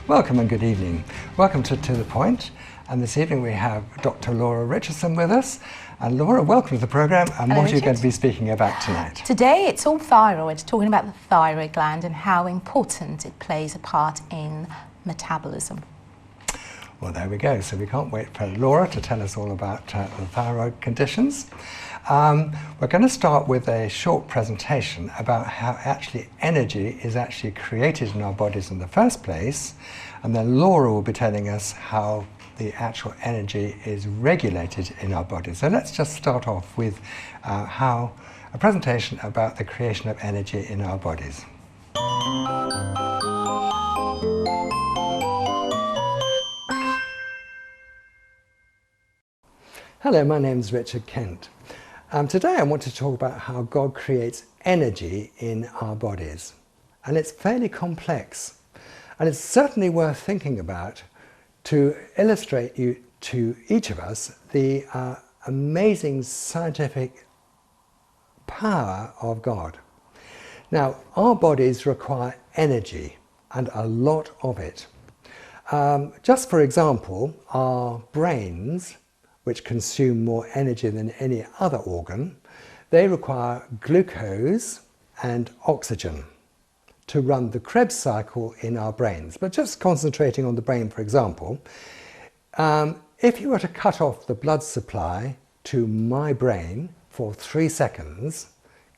Welcome and good evening. Welcome to The Point, and this evening we have Dr. Laura Richardson with us. And Laura, welcome to the programme, and Hello, what are you Richard. going to be speaking about tonight? Today it's all thyroid, talking about the thyroid gland and how important it plays a part in metabolism. Well, there we go. So we can't wait for Laura to tell us all about the thyroid conditions. We're going to start with a short presentation about how actually energy is actually created in our bodies in the first place, and then Laura will be telling us how the actual energy is regulated in our bodies. So let's just start off with a presentation about the creation of energy in our bodies. Hello, my name is Richard Kent. Today I want to talk about how God creates energy in our bodies. And it's fairly complex. And it's certainly worth thinking about to illustrate to each of us the amazing scientific power of God. Now, our bodies require energy, and a lot of it. Just for example, our brains, which consume more energy than any other organ, they require glucose and oxygen to run the Krebs cycle in our brains. But just concentrating on the brain, for example, if you were to cut off the blood supply to my brain for 3 seconds,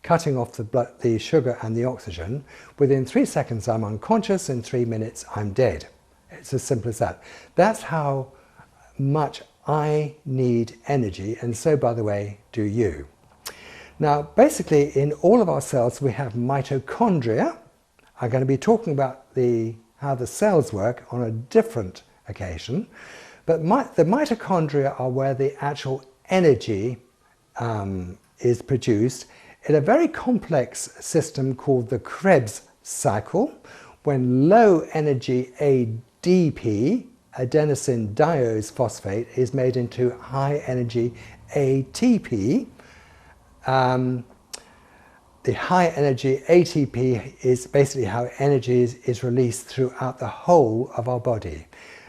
cutting off the sugar and the oxygen, within 3 seconds I'm unconscious, in 3 minutes I'm dead. It's as simple as that. That's how much I need energy, and so, by the way, do you. Now, basically, in all of our cells we have mitochondria. I'm going to be talking about how the cells work on a different occasion, but the mitochondria are where the actual energy is produced in a very complex system called the Krebs cycle, when low energy ADP, adenosine diphosphate, is made into high energy ATP. The high energy ATP is basically how energy is released throughout the whole of our body.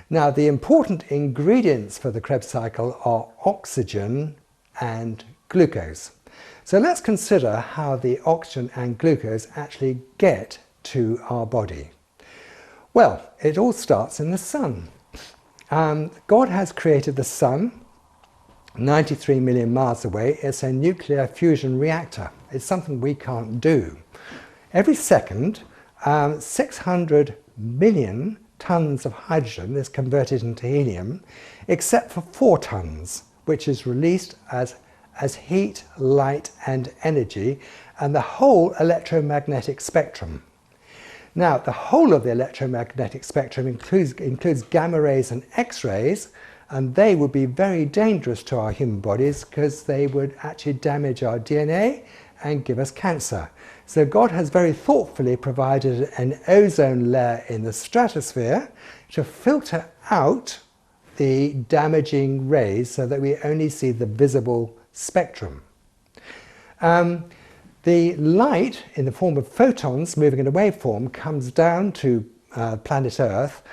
Now, the important ingredients for the Krebs cycle are oxygen and glucose. So let's consider how the oxygen and glucose actually get to our body. Well, it all starts in the sun. God has created the sun 93 million miles away. It's a nuclear fusion reactor. It's something we can't do. Every second, 600 million tons of hydrogen is converted into helium, except for 4 tons, which is released as heat, light and energy, and the whole electromagnetic spectrum. Now, the whole of the electromagnetic spectrum includes gamma rays and X-rays, and they would be very dangerous to our human bodies because they would actually damage our DNA and give us cancer. So God has very thoughtfully provided an ozone layer in the stratosphere to filter out the damaging rays so that we only see the visible spectrum. The light, in the form of photons moving in a waveform, comes down to planet Earth,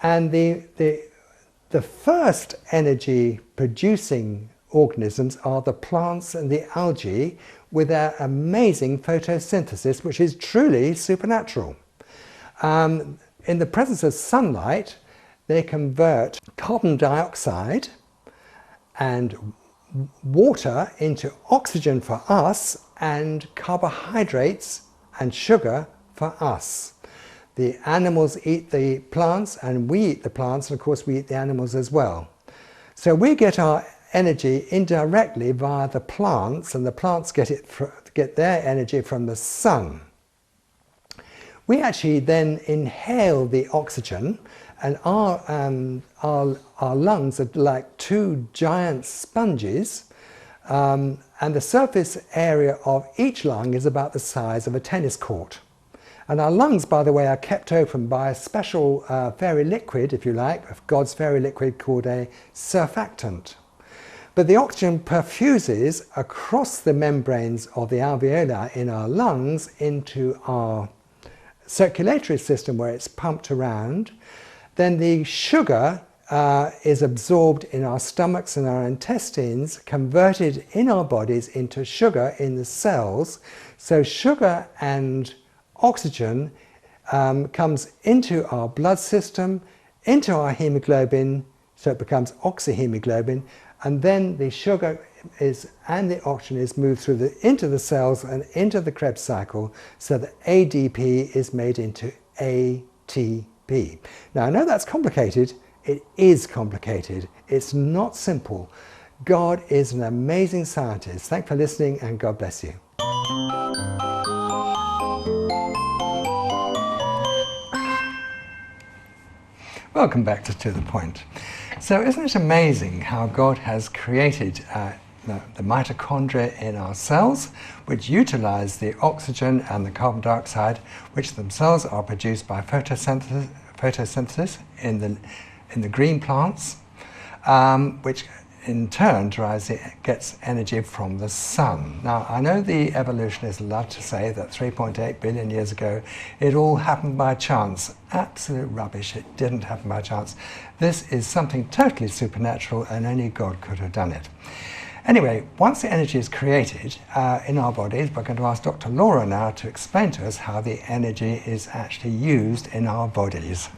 and the first energy producing organisms are the plants and the algae with their amazing photosynthesis, which is truly supernatural. In the presence of sunlight, they convert carbon dioxide and water into oxygen for us and carbohydrates and sugar for us. The animals eat the plants and we eat the plants, and of course we eat the animals as well. So we get our energy indirectly via the plants, and the plants get their energy from the sun. We actually then inhale the oxygen, and our lungs are like 2 giant sponges, and the surface area of each lung is about the size of a tennis court. And our lungs, by the way, are kept open by a special fairy liquid, if you like, of God's fairy liquid called a surfactant. But the oxygen perfuses across the membranes of the alveoli in our lungs into our circulatory system, where it's pumped around, then the sugar is absorbed in our stomachs and our intestines, converted in our bodies into sugar in the cells. So sugar and oxygen comes into our blood system, into our hemoglobin, so it becomes oxyhemoglobin, and then the sugar and the oxygen is moved through into the cells and into the Krebs cycle, so that ADP is made into ATP. Now, I know that's complicated. It is complicated. It's not simple. God is an amazing scientist. Thanks for listening, and God bless you. Welcome back to the Point. So isn't it amazing how God has created the mitochondria in our cells, which utilize the oxygen and the carbon dioxide, which themselves are produced by photosynthesis in the green plants, which in turn gets energy from the sun. Now, I know the evolutionists love to say that 3.8 billion years ago it all happened by chance. Absolute rubbish. It didn't happen by chance. This is something totally supernatural, and only God could have done it. Anyway, once the energy is created in our bodies, we're going to ask Dr. Laura now to explain to us how the energy is actually used in our bodies.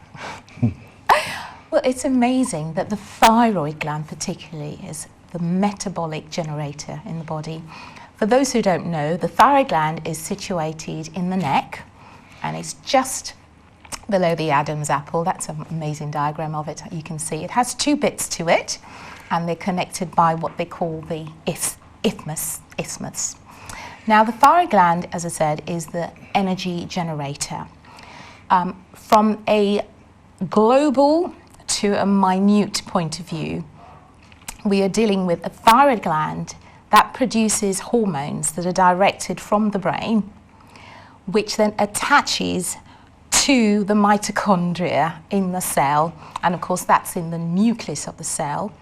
Well, it's amazing that the thyroid gland particularly is the metabolic generator in the body. For those who don't know, the thyroid gland is situated in the neck, and it's just below the Adam's apple. That's an amazing diagram of it. You can see it has two bits to it, and they're connected by what they call the isthmus. Now, the thyroid gland, as I said, is the energy generator. From a global to a minute point of view, we are dealing with a thyroid gland that produces hormones that are directed from the brain, which then attaches to the mitochondria in the cell, and of course that's in the nucleus of the cell,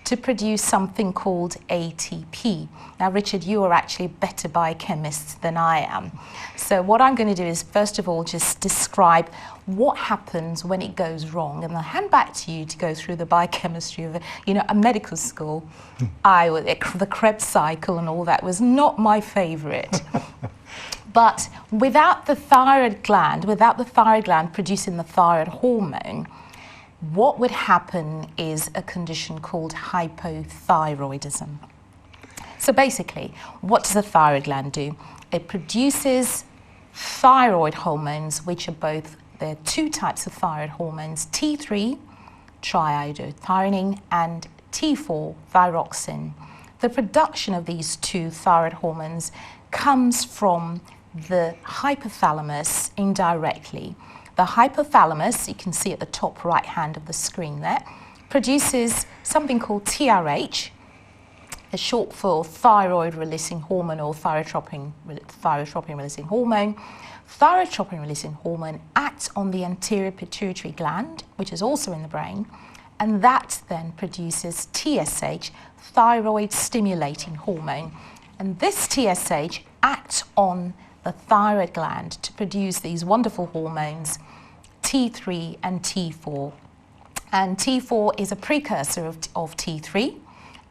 to produce something called ATP. Now, Richard, you are actually a better biochemist than I am. So what I'm going to do is, first of all, just describe what happens when it goes wrong, and I'll hand back to you to go through the biochemistry of a medical school. The Krebs cycle and all that was not my favourite. But without the thyroid gland producing the thyroid hormone, what would happen is a condition called hypothyroidism. So basically, what does the thyroid gland do? It produces thyroid hormones, which are there are two types of thyroid hormones, T3, triiodothyronine, and T4, thyroxine. The production of these two thyroid hormones comes from the hypothalamus indirectly. The hypothalamus, you can see at the top right hand of the screen there, produces something called TRH, a short for thyroid releasing hormone or thyrotropin releasing hormone. Thyrotropin releasing hormone acts on the anterior pituitary gland, which is also in the brain, and that then produces TSH, thyroid stimulating hormone. And this TSH acts on the thyroid gland to produce these wonderful hormones, T3 and T4. And T4 is a precursor of T3,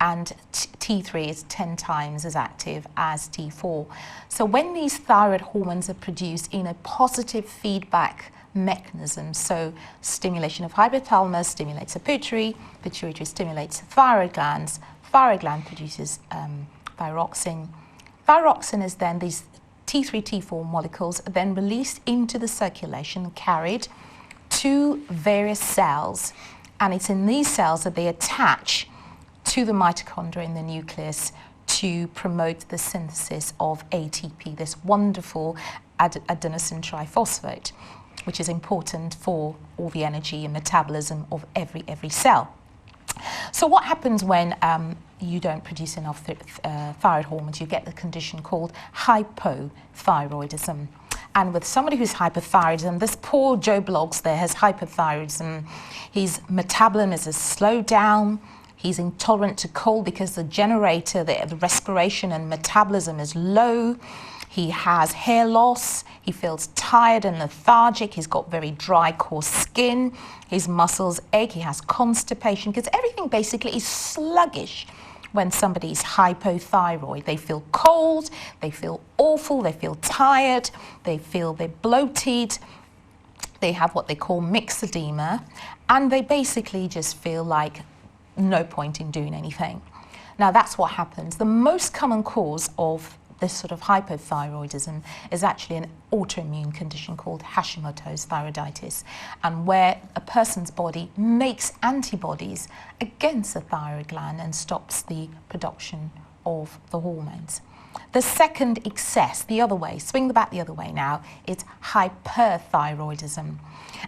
and T3 is 10 times as active as T4. So when these thyroid hormones are produced in a positive feedback mechanism, so stimulation of hypothalamus stimulates the pituitary stimulates the thyroid gland produces thyroxine. Thyroxine is then, these T3, T4 molecules are then released into the circulation, carried to various cells, and it's in these cells that they attach to the mitochondria in the nucleus to promote the synthesis of ATP, this wonderful adenosine triphosphate, which is important for all the energy and metabolism of every cell. So what happens when you don't produce enough thyroid hormones? You get the condition called hypothyroidism. And with somebody who's hypothyroidism, this poor Joe Bloggs there has hypothyroidism. His metabolism is slowed down. He's intolerant to cold because the generator, the respiration and metabolism is low. He has hair loss, he feels tired and lethargic, he's got very dry, coarse skin, his muscles ache, he has constipation, because everything basically is sluggish when somebody's hypothyroid. They feel cold, they feel awful, they feel tired, they feel they're bloated, they have what they call myxedema, and they basically just feel like no point in doing anything. Now that's what happens. The most common cause of this sort of hypothyroidism is actually an autoimmune condition called Hashimoto's thyroiditis, and where a person's body makes antibodies against the thyroid gland and stops the production of the hormones. The second excess, the other way, swing the bat the other way now, is hyperthyroidism.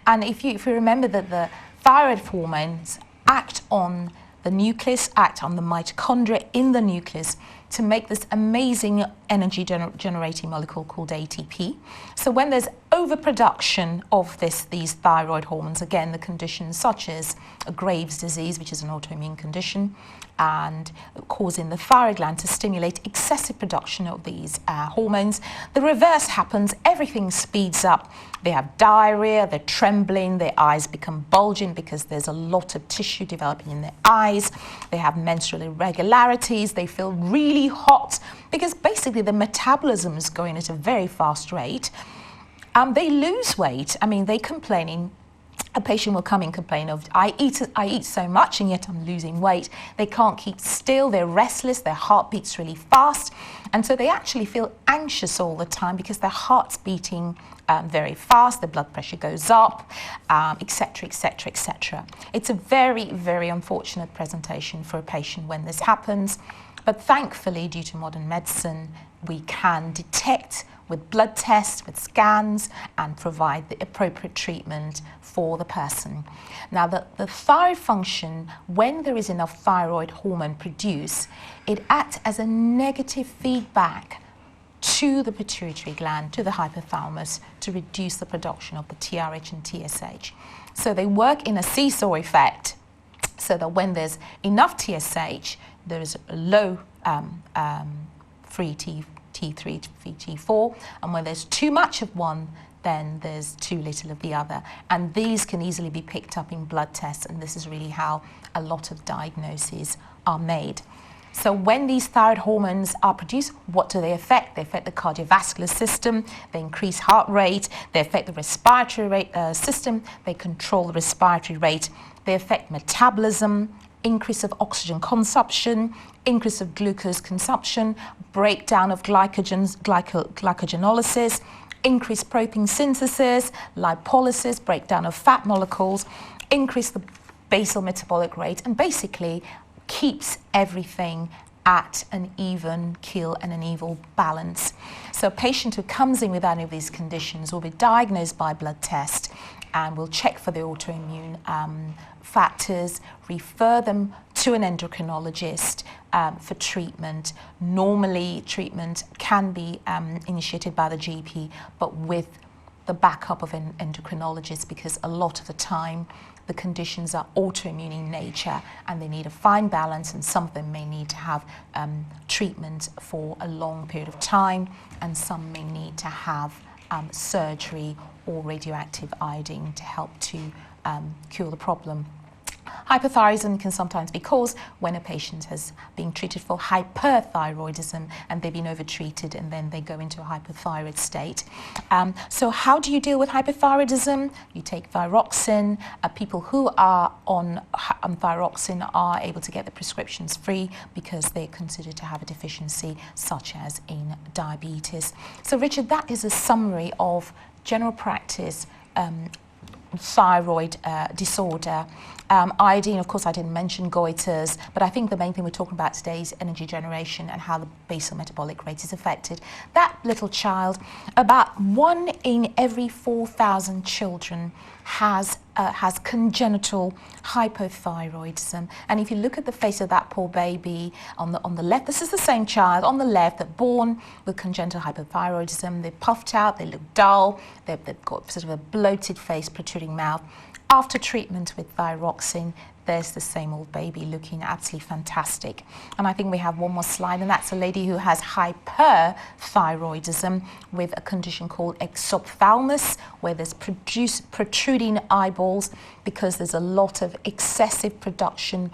And if you remember that the thyroid hormones act on the nucleus, act on the mitochondria in the nucleus to make this amazing energy generating molecule called ATP. So when there's overproduction of these thyroid hormones, again, the conditions such as Graves' disease, which is an autoimmune condition, and causing the thyroid gland to stimulate excessive production of these hormones, the reverse happens, everything speeds up. They have diarrhea, they're trembling, their eyes become bulging because there's a lot of tissue developing in their eyes. They have menstrual irregularities, they feel really hot because basically the metabolism is going at a very fast rate. They lose weight. I mean, they complaining. A patient will come in complain of, I eat so much and yet I'm losing weight. They can't keep still, they're restless, their heart beats really fast. And so they actually feel anxious all the time because their heart's beating very fast, their blood pressure goes up, etc., etc., etc. It's a very, very unfortunate presentation for a patient when this happens. But thankfully, due to modern medicine, we can detect with blood tests, with scans, and provide the appropriate treatment for the person. Now, the thyroid function, when there is enough thyroid hormone produced, it acts as a negative feedback to the pituitary gland, to the hypothalamus, to reduce the production of the TRH and TSH. So they work in a seesaw effect, so that when there's enough TSH, there is a low free T3, free T4, and when there's too much of one, then there's too little of the other. And these can easily be picked up in blood tests, and this is really how a lot of diagnoses are made. So when these thyroid hormones are produced, what do they affect? They affect the cardiovascular system, they increase heart rate, they affect the respiratory system, they control the respiratory rate, they affect metabolism, increase of oxygen consumption, increase of glucose consumption, breakdown of glycogenolysis, increased protein synthesis, lipolysis, breakdown of fat molecules, increase the basal metabolic rate, and basically keeps everything at an even keel and an even balance. So a patient who comes in with any of these conditions will be diagnosed by blood test, and we'll check for the autoimmune factors, refer them to an endocrinologist for treatment. Normally, treatment can be initiated by the GP, but with the backup of an endocrinologist, because a lot of the time the conditions are autoimmune in nature and they need a fine balance, and some of them may need to have treatment for a long period of time, and some may need to have surgery or radioactive iodine to help to cure the problem. Hypothyroidism can sometimes be caused when a patient has been treated for hyperthyroidism and they've been overtreated, and then they go into a hypothyroid state. So how do you deal with hypothyroidism? You take thyroxine. People who are on thyroxine are able to get the prescriptions free because they're considered to have a deficiency, such as in diabetes. So Richard, that is a summary of general practice thyroid disorder. Iodine, of course, I didn't mention goiters, but I think the main thing we're talking about today is energy generation and how the basal metabolic rate is affected. That little child, about 1 in every 4,000 children has congenital hypothyroidism. And if you look at the face of that poor baby on the left, this is the same child on the left that born with congenital hypothyroidism. They're puffed out, they look dull, they've got sort of a bloated face, protruding mouth. after treatment with thyroxine, there's the same old baby looking absolutely fantastic. And I think we have one more slide, and that's a lady who has hyperthyroidism with a condition called exophthalmos, where there's protruding eyeballs because there's a lot of excessive production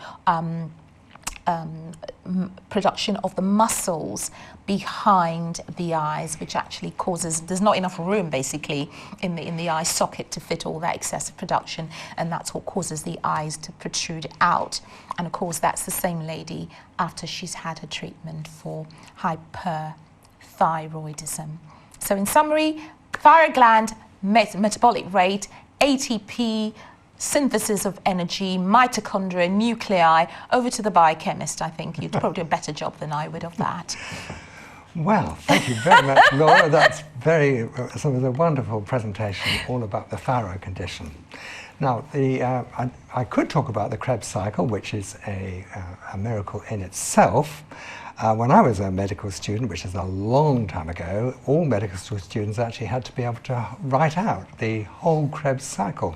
of the muscles behind the eyes, which actually causes, there's not enough room basically in the eye socket to fit all that excessive production, and that's what causes the eyes to protrude out. And of course that's the same lady after she's had her treatment for hyperthyroidism. So in summary, thyroid gland, metabolic rate, ATP, synthesis of energy, mitochondria, nuclei. Over to the biochemist. I think you'd probably do a better job than I would of that. Well, thank you very much, Laura. That's a wonderful presentation all about the thyroid condition. Now, I could talk about the Krebs cycle, which is a miracle in itself. When I was a medical student, which is a long time ago, all medical school students actually had to be able to write out the whole Krebs cycle,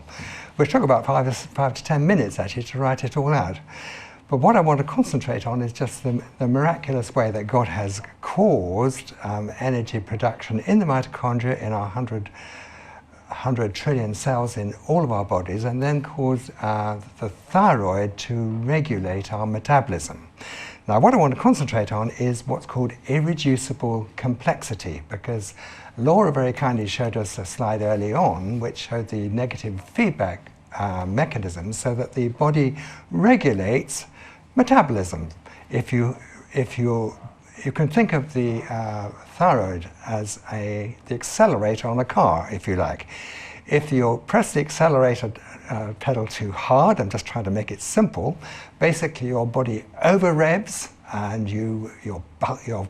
which took about 5 to 10 minutes actually to write it all out. But what I want to concentrate on is just the miraculous way that God has caused energy production in the mitochondria in our 100 trillion cells in all of our bodies, and then caused the thyroid to regulate our metabolism. Now, what I want to concentrate on is what's called irreducible complexity, because Laura very kindly showed us a slide early on which showed the negative feedback mechanism so that the body regulates metabolism. If you can think of the thyroid as the accelerator on a car, if you like. If you press the accelerator pedal too hard, I'm just trying to make it simple, basically your body over revs and your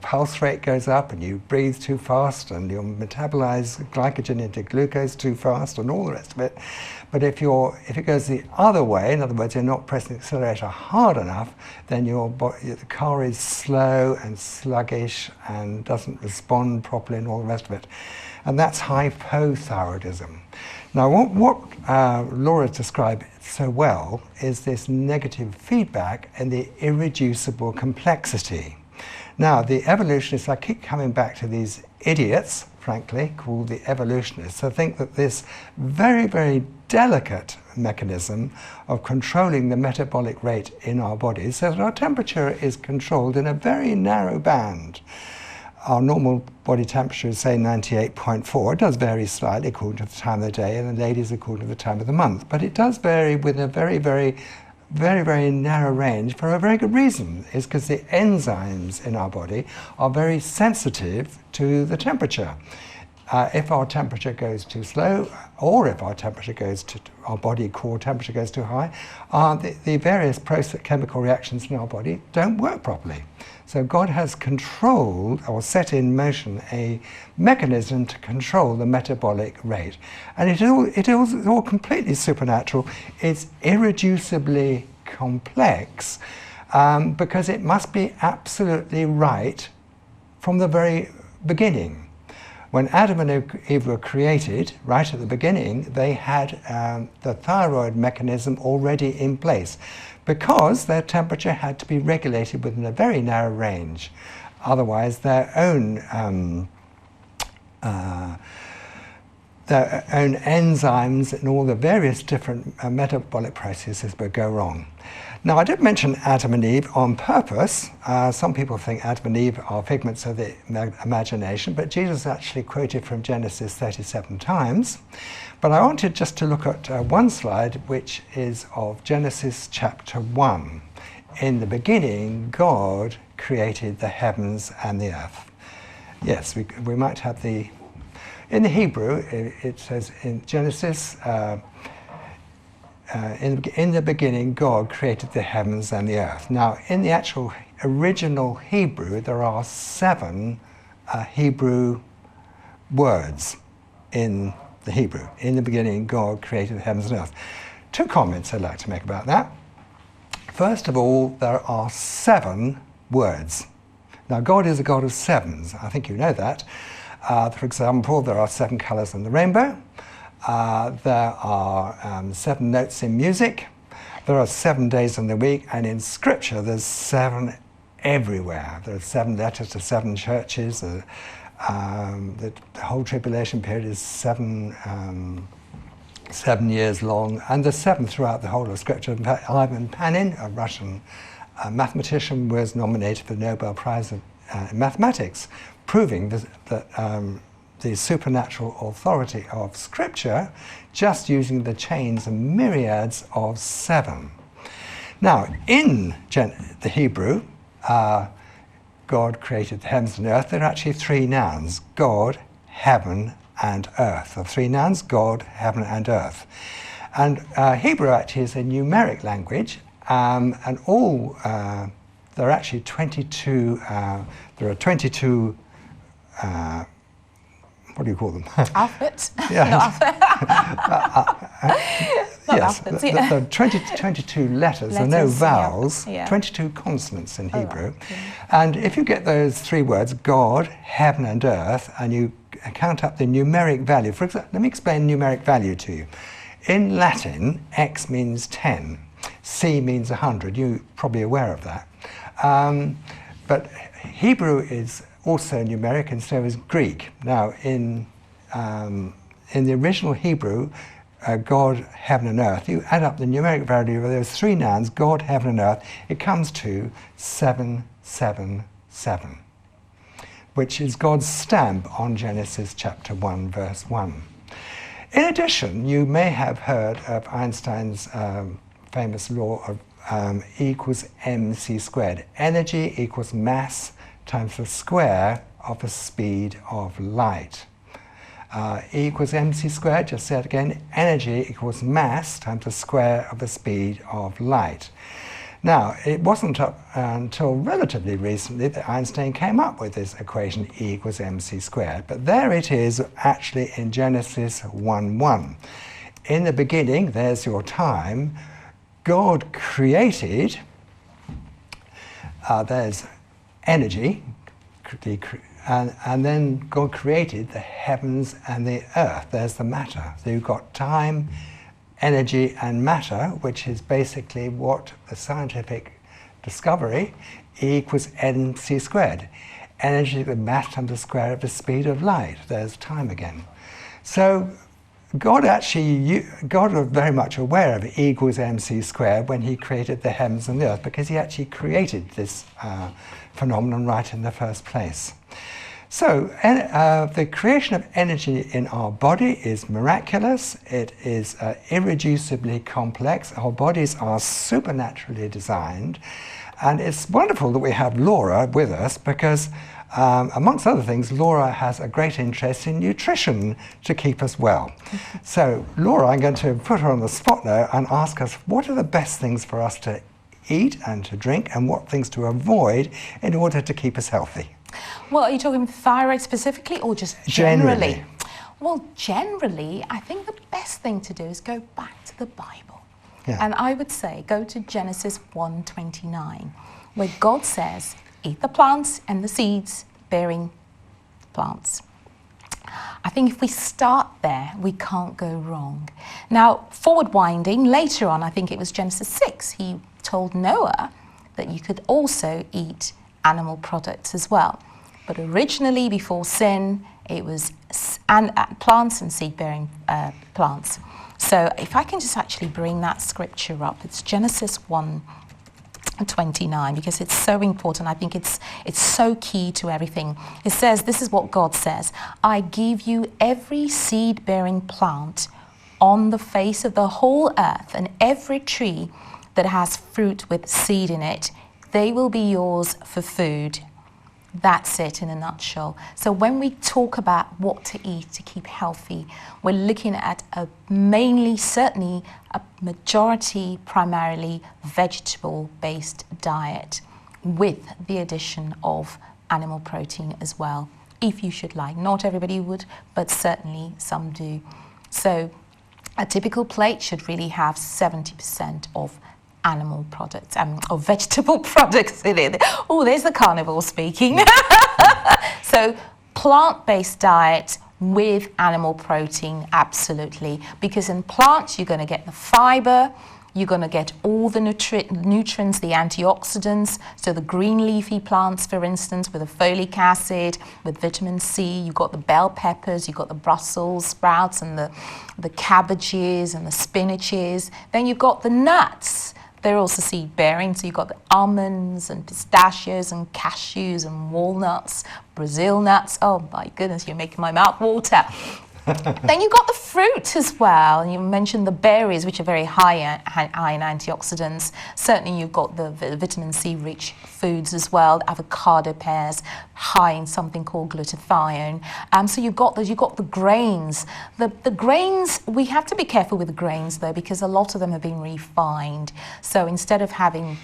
pulse rate goes up and you breathe too fast and you metabolize glycogen into glucose too fast and all the rest of it. But if it goes the other way, in other words, you're not pressing the accelerator hard enough, then the car is slow and sluggish and doesn't respond properly and all the rest of it. And that's hypothyroidism. Now, what Laura described so well is this negative feedback and the irreducible complexity. Now, the evolutionists, I keep coming back to these idiots, frankly, called the evolutionists, who think that this very, very delicate mechanism of controlling the metabolic rate in our bodies, so that our temperature is controlled in a very narrow band. Our normal body temperature is, say, 98.4. It does vary slightly according to the time of the day, and the ladies according to the time of the month. But it does vary with a very, very, very, very narrow range for a very good reason. It's because the enzymes in our body are very sensitive to the temperature. If our temperature goes too slow, or if our temperature goes to our body core temperature goes too high, the various chemical reactions in our body don't work properly. So God has controlled or set in motion a mechanism to control the metabolic rate. And it is all completely supernatural. It's irreducibly complex because it must be absolutely right from the very beginning. When Adam and Eve were created, right at the beginning, they had the thyroid mechanism already in place because their temperature had to be regulated within a very narrow range. Otherwise, their own enzymes and all the various different metabolic processes would go wrong. Now, I did mention Adam and Eve on purpose. Some people think Adam and Eve are figments of the imagination, but Jesus actually quoted from Genesis 37 times. But I wanted just to look at one slide, which is of Genesis chapter 1. In the beginning, God created the heavens and the earth. Yes, we might have the... In the Hebrew, it says in Genesis, in the beginning, God created the heavens and the earth. Now, in the actual original Hebrew, there are 7 Hebrew words in the Hebrew. In the beginning, God created the heavens and earth. 2 comments I'd like to make about that. First of all, there are 7 words. Now, God is a God of 7s. I think you know that. For example, there are 7 colors in the rainbow. There are 7 notes in music. There are 7 days in the week, and in Scripture there's 7 everywhere. There are 7 letters to 7 churches. The whole tribulation period is 7 years long, and there's 7 throughout the whole of Scripture. In fact, Ivan Panin, a Russian mathematician, was nominated for the Nobel Prize in mathematics, proving that the supernatural authority of Scripture just using the chains and myriads of 7. Now, in the Hebrew, God created the heavens and earth. There are actually 3 nouns: God, heaven, and earth. The 3 nouns: God, heaven, and earth. And Hebrew actually is a numeric language, and there are actually 22. There are 22. What do you call them? Alphabets? Yeah. Not yes, alphabets, there are 22 letters. There are no vowels, yeah. 22 consonants in Hebrew. Right, yeah. And if you get those 3 words, God, heaven, and earth, and you count up the numeric value, for example, let me explain numeric value to you. In Latin, X means 10, C means 100. You're probably aware of that. But Hebrew is also numeric, and so is Greek. Now, in the original Hebrew, God, heaven, and earth, you add up the numeric value of those 3 nouns, God, heaven, and earth, it comes to 777, which is God's stamp on Genesis chapter 1, verse 1. In addition, you may have heard of Einstein's famous law of E equals mc squared. Energy equals mass times the square of the speed of light. E equals mc squared, just say it again, energy equals mass times the square of the speed of light. Now, it wasn't until relatively recently that Einstein came up with this equation E equals mc squared, but there it is actually in Genesis 1:1. In the beginning, there's your time, God created, there's energy, and then God created the heavens and the earth. There's the matter. So you've got time, energy, and matter, which is basically what the scientific discovery, E equals mc squared. Energy equals mass times the square of the speed of light. There's time again. So God was very much aware of E equals mc squared when he created the heavens and the earth, because he actually created this phenomenon right in the first place. So the creation of energy in our body is miraculous. It is irreducibly complex. Our bodies are supernaturally designed. And it's wonderful that we have Laura with us, because amongst other things, Laura has a great interest in nutrition to keep us well. So Laura, I'm going to put her on the spot now and ask us, what are the best things for us to eat and to drink, and what things to avoid in order to keep us healthy? Well, are you talking thyroid specifically, or just generally? Well, generally, I think the best thing to do is go back to the Bible. Yeah. And I would say go to Genesis 1:29, where God says, eat the plants and the seeds bearing plants. I think if we start there, we can't go wrong. Now, forward winding, later on, I think it was Genesis 6, he told Noah that you could also eat animal products as well. But originally, before sin, it was plants and seed-bearing plants. So if I can just actually bring that scripture up, it's Genesis 1:29, because it's so important. I think it's so key to everything. It says, this is what God says: I give you every seed-bearing plant on the face of the whole earth, and every tree that has fruit with seed in it, they will be yours for food. That's it in a nutshell. So when we talk about what to eat to keep healthy, we're looking at certainly a majority, primarily vegetable-based diet, with the addition of animal protein as well, if you should like. Not everybody would, but certainly some do. So a typical plate should really have 70% of animal products, or vegetable products in it. Oh, there's the carnivore speaking. So plant-based diet with animal protein, absolutely. Because in plants, you're going to get the fiber, you're going to get all the nutrients, the antioxidants. So the green leafy plants, for instance, with the folic acid, with vitamin C, you've got the bell peppers, you've got the Brussels sprouts and the cabbages and the spinaches. Then you've got the nuts. They're also seed bearing, so you've got the almonds and pistachios and cashews and walnuts, Brazil nuts. Oh my goodness, you're making my mouth water. Then you've got the fruit as well, and you mentioned the berries, which are very high in antioxidants. Certainly you've got the vitamin C rich foods as well, avocado pears, high in something called glutathione. So you've got the grains. The grains, we have to be careful with the grains though, because a lot of them have been refined. So instead of having,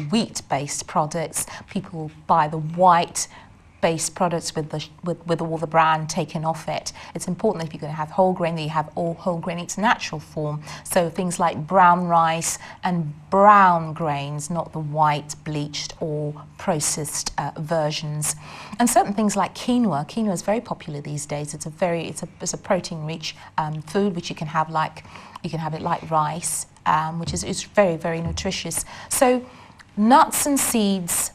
wheat-based products, people buy the white-based products with all the bran taken off it. It's important that if you're going to have whole grain, that you have all whole grain in its natural form. So things like brown rice and brown grains, not the white, bleached or processed versions. And certain things like quinoa. Quinoa is very popular these days. It's a protein-rich food which you can have it like rice, which is very, very nutritious. So nuts and seeds.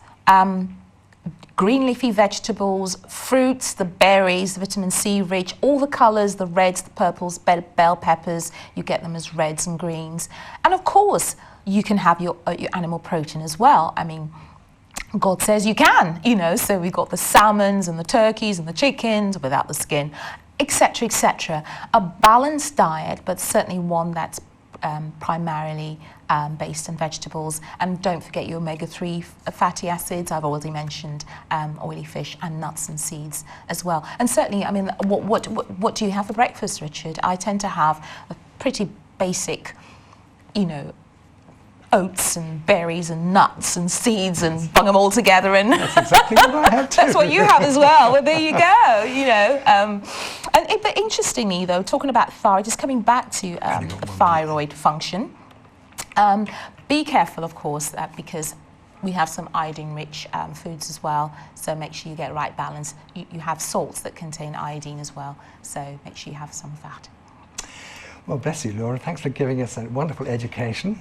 Green leafy vegetables, fruits, the berries, the vitamin C rich, all the colours, the reds, the purples, bell peppers, you get them as reds and greens. And of course, you can have your animal protein as well. I mean, God says you can, so we've got the salmons and the turkeys and the chickens without the skin, etc., etc. A balanced diet, but certainly one that's primarily based on vegetables. And don't forget your omega-3 fatty acids. I've already mentioned oily fish and nuts and seeds as well. And certainly, I mean, what do you have for breakfast, Richard? I tend to have a pretty basic, oats and berries and nuts and seeds and bung them all together, and that's exactly what I have too. That's what you have as well. Well, there you go. But interestingly, though, talking about thyroid, just coming back to the thyroid function. Be careful, of course, because we have some iodine-rich foods as well, so make sure you get right balance. You have salts that contain iodine as well, so make sure you have some of that. Well, bless you, Laura. Thanks for giving us a wonderful education.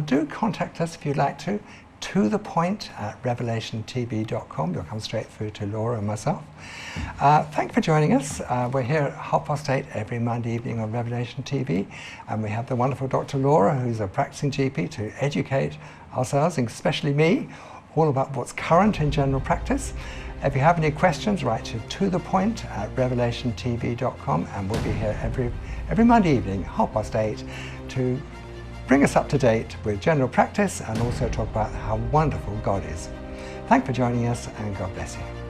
Do contact us if you'd like to the point at revelationtv.com. You'll come straight through to Laura and myself. Thank you for joining us. We're here at 8:30 every Monday evening on Revelation TV, and we have the wonderful Dr. Laura, who's a practicing GP, to educate ourselves, especially me, all about what's current in general practice. If you have any questions, write to the point at revelationtv.com, and we'll be here every Monday evening, 8:30, to bring us up to date with general practice and also talk about how wonderful God is. Thanks for joining us, and God bless you.